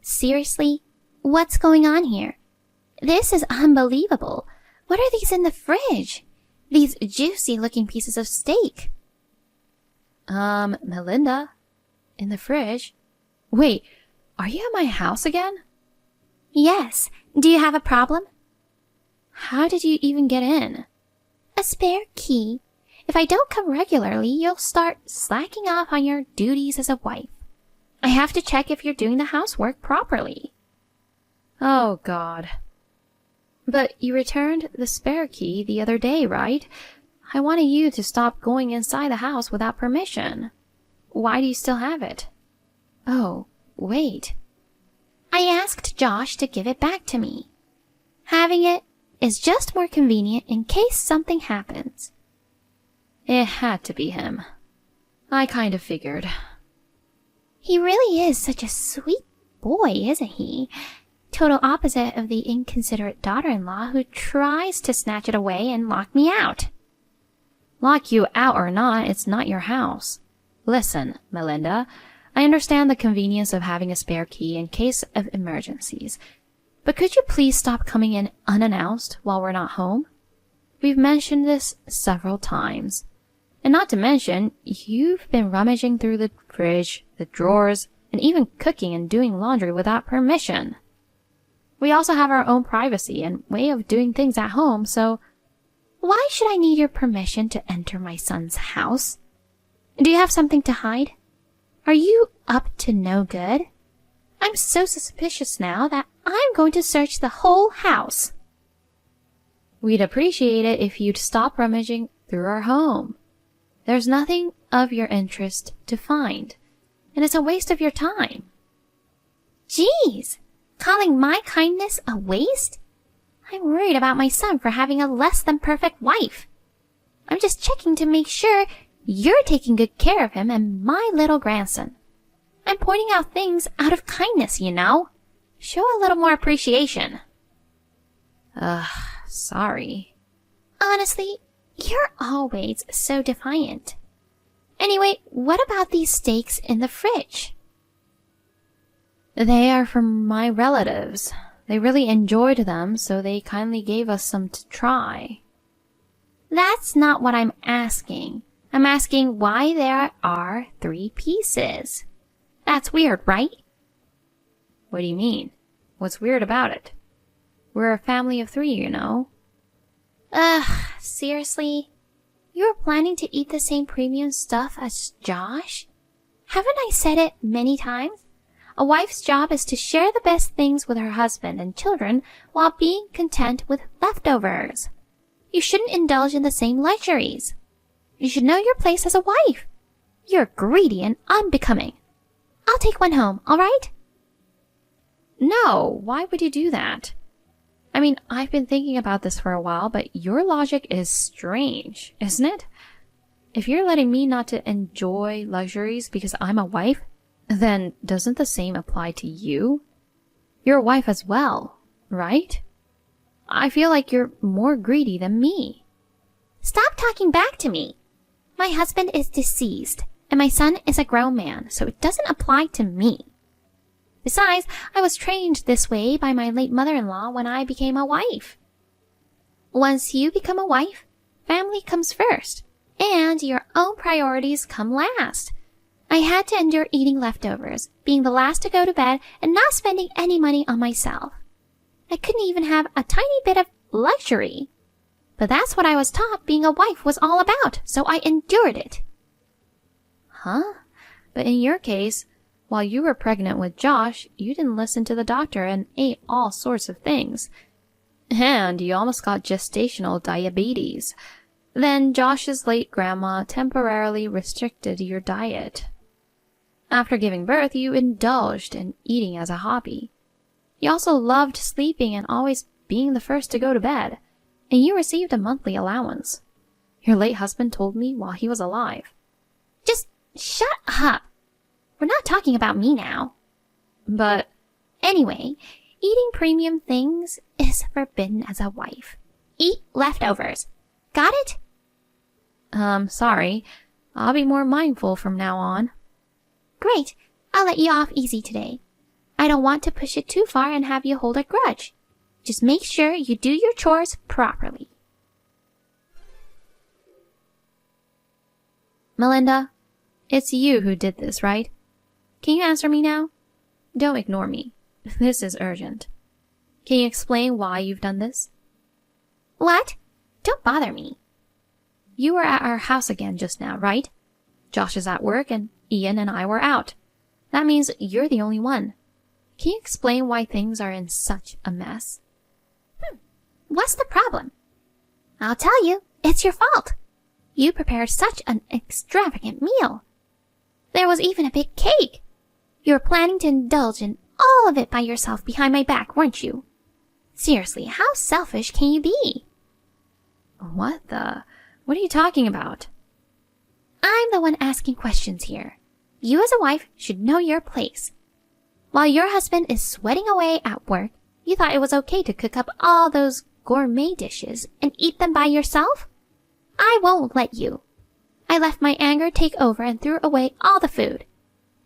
Seriously? What's going on here? This is unbelievable. What are these in the fridge? These juicy-looking pieces of steak. Melinda? In the fridge? Wait, are you at my house again? Yes. Do you have a problem? How did you even get in? A spare key. If I don't come regularly, you'll start slacking off on your duties as a wife. I have to check if you're doing the housework properly. Oh, God. But you returned the spare key the other day, right? I wanted you to stop going inside the house without permission. Why do you still have it? Oh, wait. I asked Josh to give it back to me. Having it is just more convenient in case something happens. It had to be him. I kind of figured. He really is such a sweet boy, isn't he? Total opposite of the inconsiderate daughter-in-law who tries to snatch it away and lock me out. Lock you out or not, it's not your house. Listen, Melinda, I understand the convenience of having a spare key in case of emergencies, but could you please stop coming in unannounced while we're not home? We've mentioned this several times. And not to mention, you've been rummaging through the fridge, the drawers, and even cooking and doing laundry without permission. We also have our own privacy and way of doing things at home, so why should I need your permission to enter my son's house? Do you have something to hide? Are you up to no good? I'm so suspicious now that I'm going to search the whole house. We'd appreciate it if you'd stop rummaging through our home. There's nothing of your interest to find, and it's a waste of your time. Geez, calling my kindness a waste? I'm worried about my son for having a less than perfect wife. I'm just checking to make sure you're taking good care of him and my little grandson. I'm pointing out things out of kindness, you know. Show a little more appreciation. Sorry. Honestly, you're always so defiant. Anyway, what about these steaks in the fridge? They are from my relatives. They really enjoyed them, so they kindly gave us some to try. That's not what I'm asking. I'm asking why there are 3 pieces. That's weird, right? What do you mean? What's weird about it? We're a family of 3, you know. Seriously? You're planning to eat the same premium stuff as Josh? Haven't I said it many times? A wife's job is to share the best things with her husband and children while being content with leftovers. You shouldn't indulge in the same luxuries. You should know your place as a wife. You're greedy and unbecoming. I'll take one home, all right? No, why would you do that? I mean, I've been thinking about this for a while, but your logic is strange, isn't it? If you're letting me not to enjoy luxuries because I'm a wife, then doesn't the same apply to you? You're a wife as well, right? I feel like you're more greedy than me. Stop talking back to me. My husband is deceased, and my son is a grown man, so it doesn't apply to me. Besides, I was trained this way by my late mother-in-law when I became a wife. Once you become a wife, family comes first, and your own priorities come last. I had to endure eating leftovers, being the last to go to bed, and not spending any money on myself. I couldn't even have a tiny bit of luxury. But that's what I was taught being a wife was all about, so I endured it. Huh? But in your case, while you were pregnant with Josh, you didn't listen to the doctor and ate all sorts of things. And you almost got gestational diabetes. Then Josh's late grandma temporarily restricted your diet. After giving birth, you indulged in eating as a hobby. You also loved sleeping and always being the first to go to bed, and you received a monthly allowance. Your late husband told me while he was alive. Just shut up. We're not talking about me now. But anyway, eating premium things is forbidden as a wife. Eat leftovers. Got it? Sorry. I'll be more mindful from now on. Great. I'll let you off easy today. I I don't want to push it too far and have you hold a grudge. Just make sure you do your chores properly. Melinda, it's you who did this, right? Can you answer me now? Don't ignore me. This is urgent. Can you explain why you've done this? What? Don't bother me. You were at our house again just now, right? Josh is at work and Ian and I were out. That means you're the only one. Can you explain why things are in such a mess? What's the problem? I'll tell you, it's your fault. You prepared such an extravagant meal. There was even a big cake. You were planning to indulge in all of it by yourself behind my back, weren't you? Seriously, how selfish can you be? What are you talking about? I'm the one asking questions here. You as a wife should know your place. While your husband is sweating away at work, you thought it was okay to cook up all those gourmet dishes and eat them by yourself? I won't let you. I left my anger take over and threw away all the food.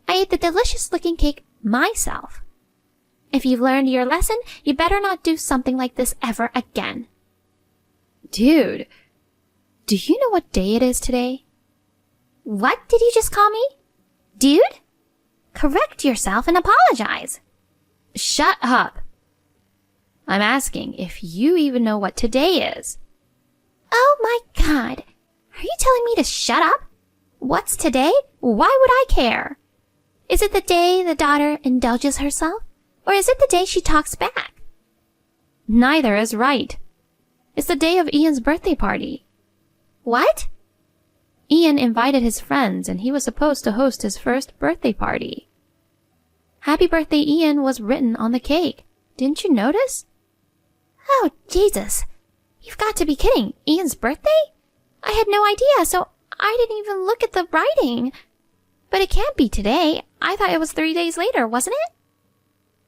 I ate the delicious-looking cake myself. If you've learned your lesson, you better not do something like this ever again. Dude, do you know what day it is today? What did you just call me? Dude? Correct yourself and apologize. Shut up. I'm asking if you even know what today is. Oh my God. Are you telling me to shut up? What's today? Why would I care? Is it the day the daughter indulges herself? Or is it the day she talks back? Neither is right. It's the day of Ian's birthday party. What? Ian invited his friends and he was supposed to host his first birthday party. Happy birthday, Ian was written on the cake. Didn't you notice? Oh, Jesus. You've got to be kidding. Ian's birthday? I had no idea, so I didn't even look at the writing. But it can't be today. I thought it was 3 days later, wasn't it?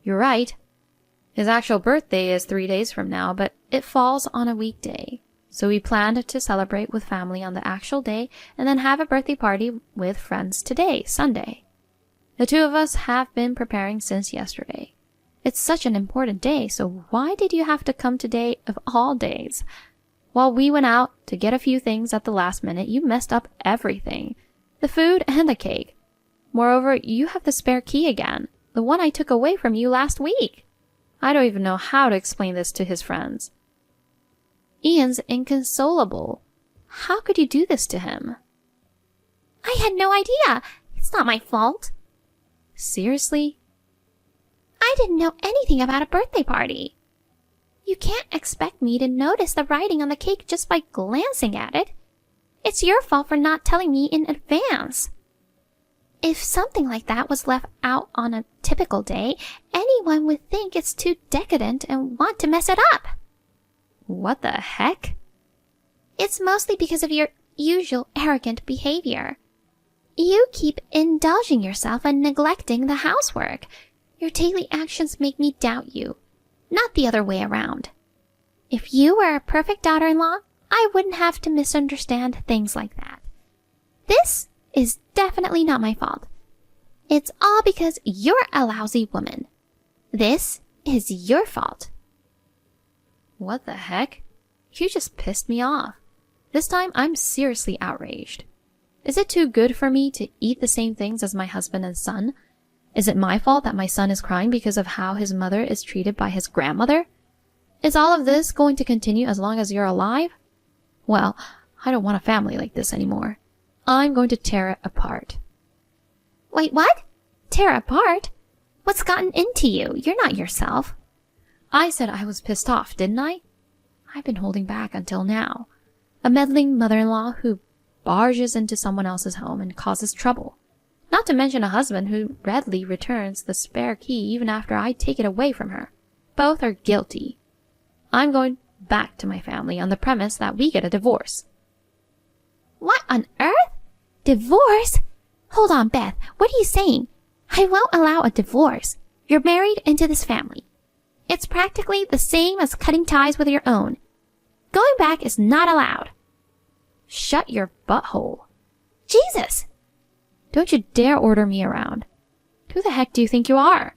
You're right. His actual birthday is 3 days from now, but it falls on a weekday. So we planned to celebrate with family on the actual day and then have a birthday party with friends today, Sunday. The two of us have been preparing since yesterday. It's such an important day, so why did you have to come today of all days? While we went out to get a few things at the last minute, you messed up everything. The food and the cake. Moreover, you have the spare key again, the one I took away from you last week. I don't even know how to explain this to his friends. Ian's inconsolable. How could you do this to him? I had no idea. It's not my fault. Seriously? I didn't know anything about a birthday party. You can't expect me to notice the writing on the cake just by glancing at it. It's your fault for not telling me in advance. If something like that was left out on a typical day, anyone would think it's too decadent and want to mess it up. What the heck? It's mostly because of your usual arrogant behavior. You keep indulging yourself and neglecting the housework. Your daily actions make me doubt you, not the other way around. If you were a perfect daughter-in-law, I wouldn't have to misunderstand things like that. This is definitely not my fault. It's all because you're a lousy woman. This is your fault. What the heck? You just pissed me off. This time I'm seriously outraged. Is it too good for me to eat the same things as my husband and son? Is it my fault that my son is crying because of how his mother is treated by his grandmother? Is all of this going to continue as long as you're alive? Well, I don't want a family like this anymore. I'm going to tear it apart. Wait, what? Tear apart? What's gotten into you? You're not yourself. I said I was pissed off, didn't I? I've been holding back until now. A meddling mother-in-law who barges into someone else's home and causes trouble. Not to mention a husband who readily returns the spare key even after I take it away from her. Both are guilty. I'm going back to my family on the premise that we get a divorce. What on earth? Divorce? Hold on, Beth. What are you saying? I won't allow a divorce. You're married into this family. It's practically the same as cutting ties with your own. Going back is not allowed. Shut your butthole. Jesus! Don't you dare order me around. Who the heck do you think you are?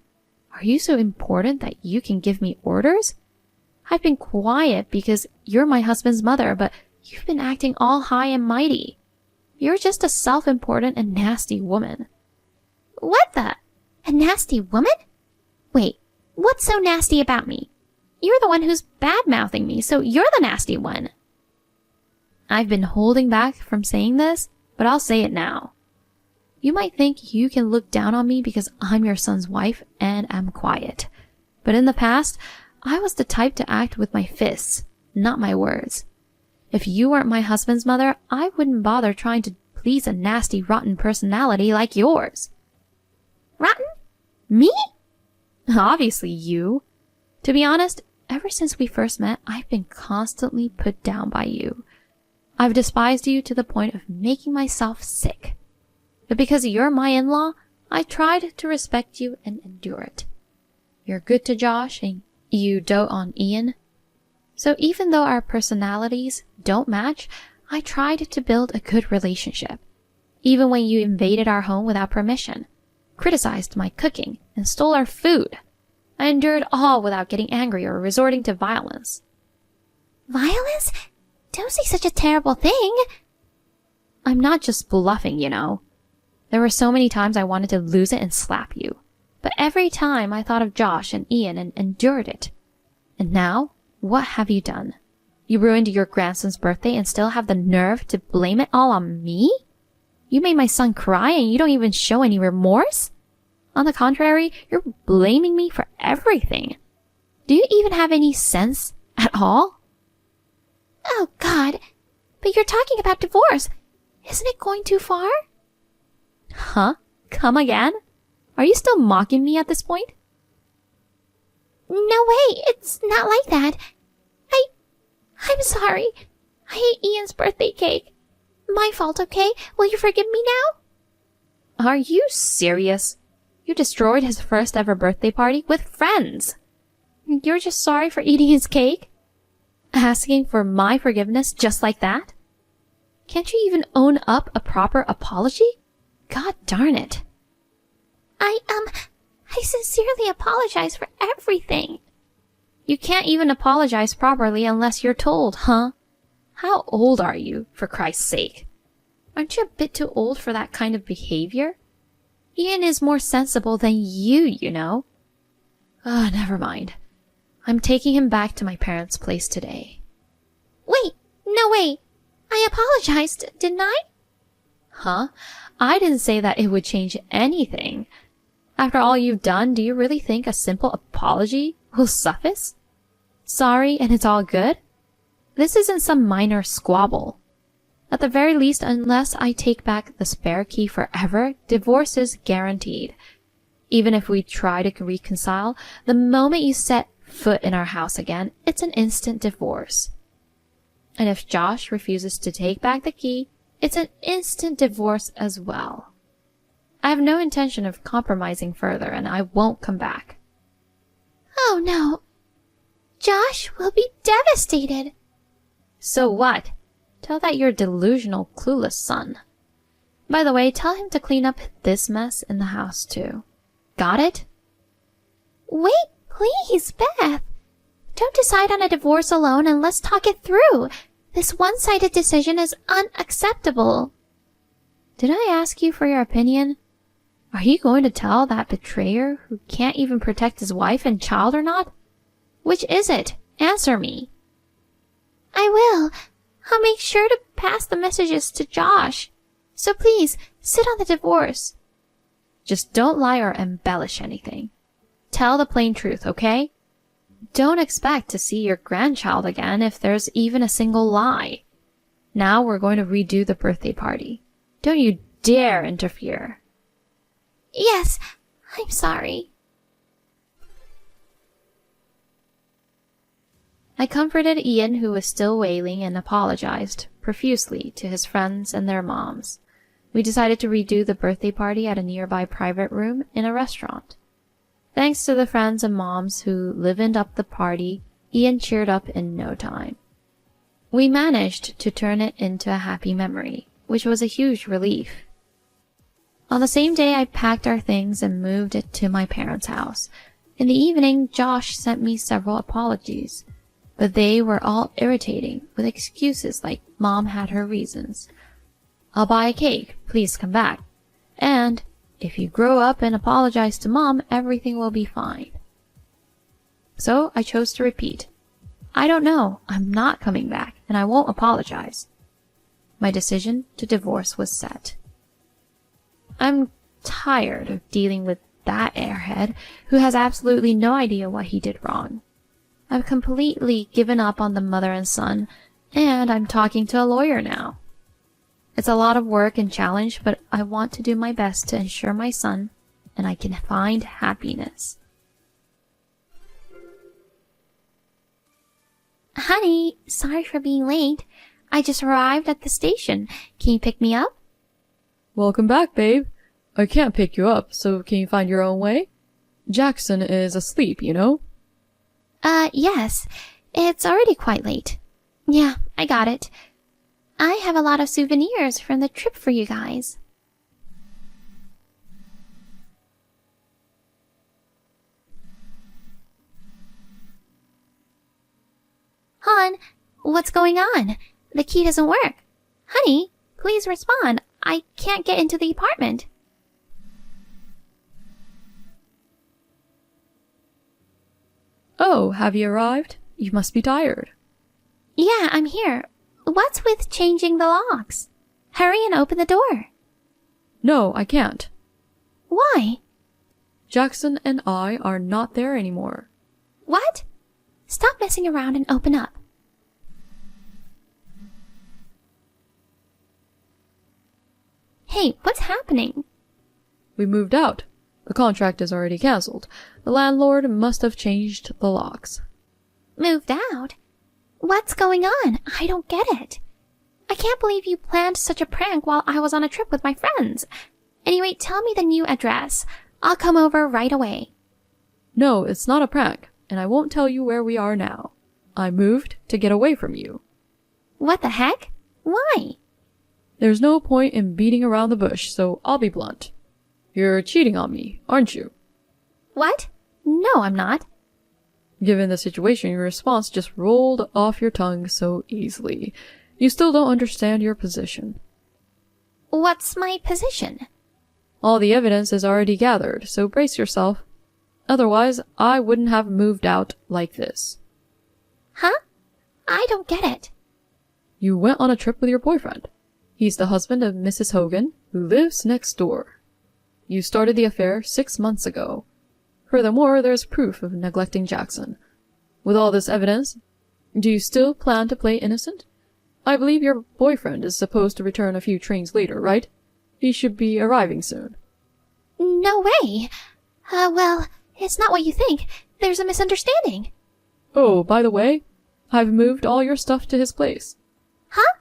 Are you so important that you can give me orders? I've been quiet because you're my husband's mother, but you've been acting all high and mighty. You're just a self-important and nasty woman. What the? A nasty woman? Wait, what's so nasty about me? You're the one who's bad-mouthing me, so you're the nasty one. I've been holding back from saying this, but I'll say it now. You might think you can look down on me because I'm your son's wife and am quiet. But in the past, I was the type to act with my fists, not my words. If you weren't my husband's mother, I wouldn't bother trying to please a nasty, rotten personality like yours. Rotten? Me? Obviously you. To be honest, ever since we first met, I've been constantly put down by you. I've despised you to the point of making myself sick. But because you're my in-law, I tried to respect you and endure it. You're good to Josh and you dote on Ian. So even though our personalities don't match, I tried to build a good relationship. Even when you invaded our home without permission, criticized my cooking, and stole our food, I endured all without getting angry or resorting to violence. Violence? Don't say such a terrible thing. I'm not just bluffing, you know. There were so many times I wanted to lose it and slap you. But every time I thought of Josh and Ian and endured it. And now, what have you done? You ruined your grandson's birthday and still have the nerve to blame it all on me? You made my son cry and you don't even show any remorse? On the contrary, you're blaming me for everything. Do you even have any sense at all? Oh, God. But you're talking about divorce. Isn't it going too far? Huh? Come again? Are you still mocking me at this point? No way. It's not like that. I'm sorry. I ate Ian's birthday cake. My fault, okay? Will you forgive me now? Are you serious? You destroyed his first ever birthday party with friends. You're just sorry for eating his cake? Asking for my forgiveness just like that? Can't you even own up a proper apology? God darn it. I sincerely apologize for everything. You can't even apologize properly unless you're told, huh? How old are you, for Christ's sake? Aren't you a bit too old for that kind of behavior? Ian is more sensible than you know. Never mind. I'm taking him back to my parents' place today. Wait, no way. I apologized, didn't I? Huh? I didn't say that it would change anything. After all you've done, do you really think a simple apology will suffice? Sorry and it's all good? This isn't some minor squabble. At the very least, unless I take back the spare key forever, divorce is guaranteed. Even if we try to reconcile, the moment you set foot in our house again, it's an instant divorce. And if Josh refuses to take back the key, it's an instant divorce as well. I have no intention of compromising further, and I won't come back. Oh no. Josh will be devastated. So what? Tell that your delusional, clueless son. By the way, tell him to clean up this mess in the house too. Got it? Wait, please, Beth. Don't decide on a divorce alone and let's talk it through. This one-sided decision is unacceptable. Did I ask you for your opinion? Are you going to tell that betrayer who can't even protect his wife and child or not? Which is it? Answer me. I will. I'll make sure to pass the messages to Josh. So please, sit on the divorce. Just don't lie or embellish anything. Tell the plain truth, okay? Don't expect to see your grandchild again if there's even a single lie. Now we're going to redo the birthday party. Don't you dare interfere. Yes, I'm sorry. I comforted Ian, who was still wailing, and apologized profusely to his friends and their moms. We decided to redo the birthday party at a nearby private room in a restaurant. Thanks to the friends and moms who livened up the party, Ian cheered up in no time. We managed to turn it into a happy memory, which was a huge relief. On the same day, I packed our things and moved it to my parents' house. In the evening, Josh sent me several apologies, but they were all irritating, with excuses like Mom had her reasons. I'll buy a cake, please come back. And if you grow up and apologize to Mom, everything will be fine. So I chose to repeat. I don't know, I'm not coming back, and I won't apologize. My decision to divorce was set. I'm tired of dealing with that airhead who has absolutely no idea what he did wrong. I've completely given up on the mother and son, and I'm talking to a lawyer now. It's a lot of work and challenge, but I want to do my best to ensure my son and I can find happiness. Honey, sorry for being late. I just arrived at the station. Can you pick me up? Welcome back, babe. I can't pick you up, so can you find your own way? Jackson is asleep, you know? Yes. It's already quite late. Yeah, I got it. I have a lot of souvenirs from the trip for you guys. Hon, what's going on? The key doesn't work. Honey, please respond. I can't get into the apartment. Oh, have you arrived? You must be tired. Yeah, I'm here. What's with changing the locks? Hurry and open the door. No, I can't. Why? Jackson and I are not there anymore. What? Stop messing around and open up. Hey, what's happening? We moved out. The contract is already cancelled. The landlord must have changed the locks. Moved out? What's going on? I don't get it. I can't believe you planned such a prank while I was on a trip with my friends. Anyway, tell me the new address. I'll come over right away. No, it's not a prank, and I won't tell you where we are now. I moved to get away from you. What the heck? Why? There's no point in beating around the bush, so I'll be blunt. You're cheating on me, aren't you? What? No, I'm not. Given the situation, your response just rolled off your tongue so easily. You still don't understand your position. What's my position? All the evidence is already gathered, so brace yourself. Otherwise, I wouldn't have moved out like this. Huh? I don't get it. You went on a trip with your boyfriend. He's the husband of Mrs. Hogan, who lives next door. You started the affair 6 months ago. Furthermore, there's proof of neglecting Jackson. With all this evidence, do you still plan to play innocent? I believe your boyfriend is supposed to return a few trains later, right? He should be arriving soon. No way. Well, it's not what you think. There's a misunderstanding. Oh, by the way, I've moved all your stuff to his place. Huh?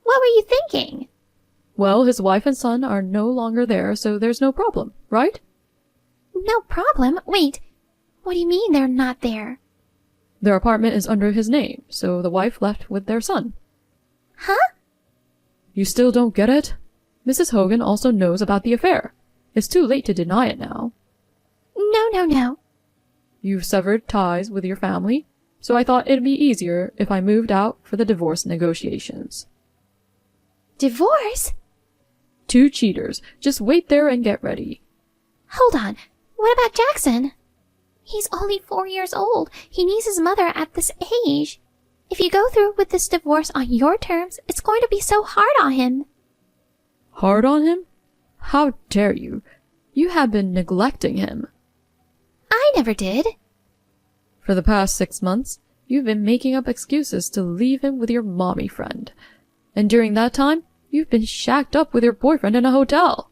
What were you thinking? Well, his wife and son are no longer there, so there's no problem, right? No problem? Wait, what do you mean they're not there? Their apartment is under his name, so the wife left with their son. Huh? You still don't get it? Mrs. Hogan also knows about the affair. It's too late to deny it now. No. You've severed ties with your family, so I thought it'd be easier if I moved out for the divorce negotiations. Divorce? 2 cheaters. Just wait there and get ready. Hold on. What about Jackson? He's only 4 years old. He needs his mother at this age. If you go through with this divorce on your terms, it's going to be so hard on him. Hard on him? How dare you? You have been neglecting him. I never did. For the past 6 months, you've been making up excuses to leave him with your mommy friend. And during that time, you've been shacked up with your boyfriend in a hotel.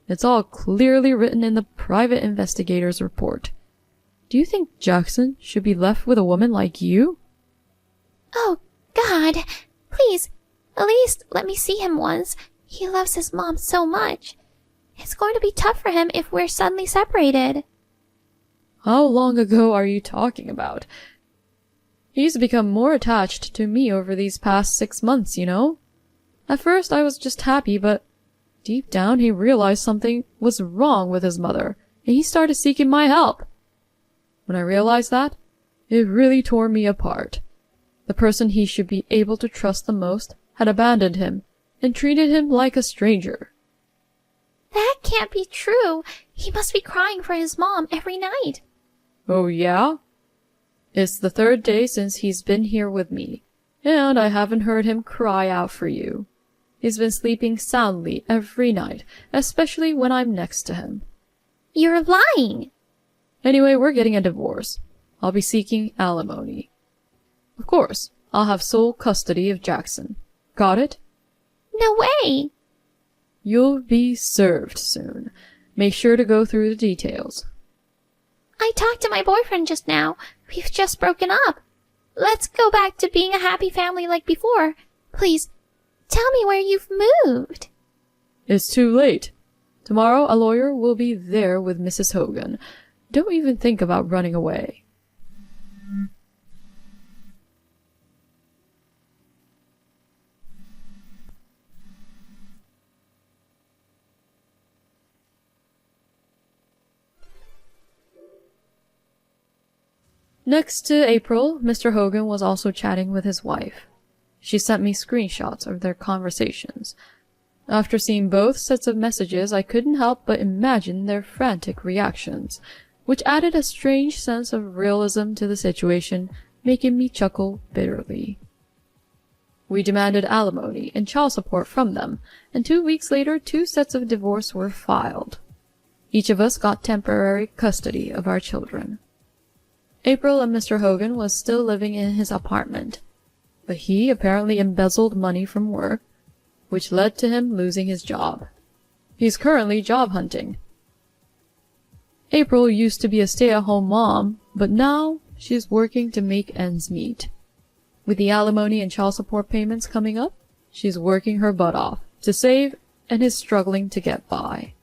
It's all clearly written in the private investigator's report. Do you think Jackson should be left with a woman like you? Oh, God. Please, at least let me see him once. He loves his mom so much. It's going to be tough for him if we're suddenly separated. How long ago are you talking about? He's become more attached to me over these past 6 months, you know? At first I was just happy, but deep down he realized something was wrong with his mother, and he started seeking my help. When I realized that, it really tore me apart. The person he should be able to trust the most had abandoned him and treated him like a stranger. That can't be true. He must be crying for his mom every night. Oh yeah? It's the 3rd day since he's been here with me, and I haven't heard him cry out for you. He's been sleeping soundly every night, especially when I'm next to him. You're lying. Anyway, we're getting a divorce. I'll be seeking alimony. Of course, I'll have sole custody of Jackson. Got it? No way. You'll be served soon. Make sure to go through the details. I talked to my boyfriend just now. We've just broken up. Let's go back to being a happy family like before. Please, tell me where you've moved. It's too late. Tomorrow a lawyer will be there with Mrs. Hogan. Don't even think about running away. Next to April, Mr. Hogan was also chatting with his wife. She sent me screenshots of their conversations. After seeing both sets of messages, I couldn't help but imagine their frantic reactions, which added a strange sense of realism to the situation, making me chuckle bitterly. We demanded alimony and child support from them, and 2 weeks later 2 sets of divorce were filed. Each of us got temporary custody of our children. April and Mr. Hogan was still living in his apartment, but he apparently embezzled money from work, which led to him losing his job. He's currently job hunting. April used to be a stay-at-home mom, but now she's working to make ends meet. With the alimony and child support payments coming up, she's working her butt off to save and is struggling to get by.